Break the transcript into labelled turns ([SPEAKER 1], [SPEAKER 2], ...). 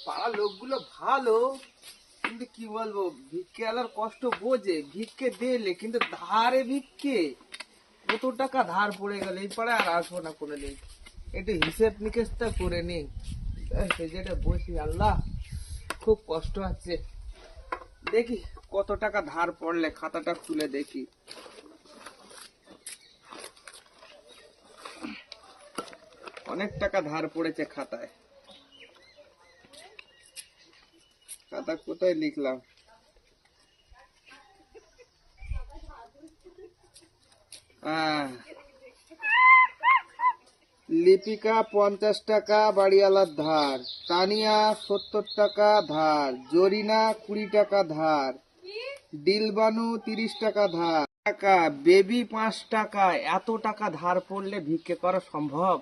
[SPEAKER 1] পাড়ার লোকগুলো ভালো, কিন্তু কি বলবো, ভিক্ষে আলার কষ্ট বোঝে, ভিক্ষে দিলে কিন্তু ধারে ভিক্ষে কত টাকা ধার পড়ে গেল, এই পাড়ায় আর আসবো না কোনোদিন। একটু হিসেব নিকেশটা করে নি, সে যেটা বসি। আল্লাহ, খুব কষ্ট হচ্ছে। দেখি কত টাকা ধার পড়লে, খাতাটা তুলে দেখি। অনেক টাকা ধার পড়েছে খাতায়। খাতা কোথায় লিখলাম? লিপিকা 50 টাকা বাড়িওয়ালার ধার, তানিয়া 70 টাকা ধার, জরিনা 20 টাকা ধার, ডিলবানু 30 টাকা ধার, টাকা বেবি 5 টাকা। এত টাকা ধার পড়লে ভিক্ষে করা সম্ভব?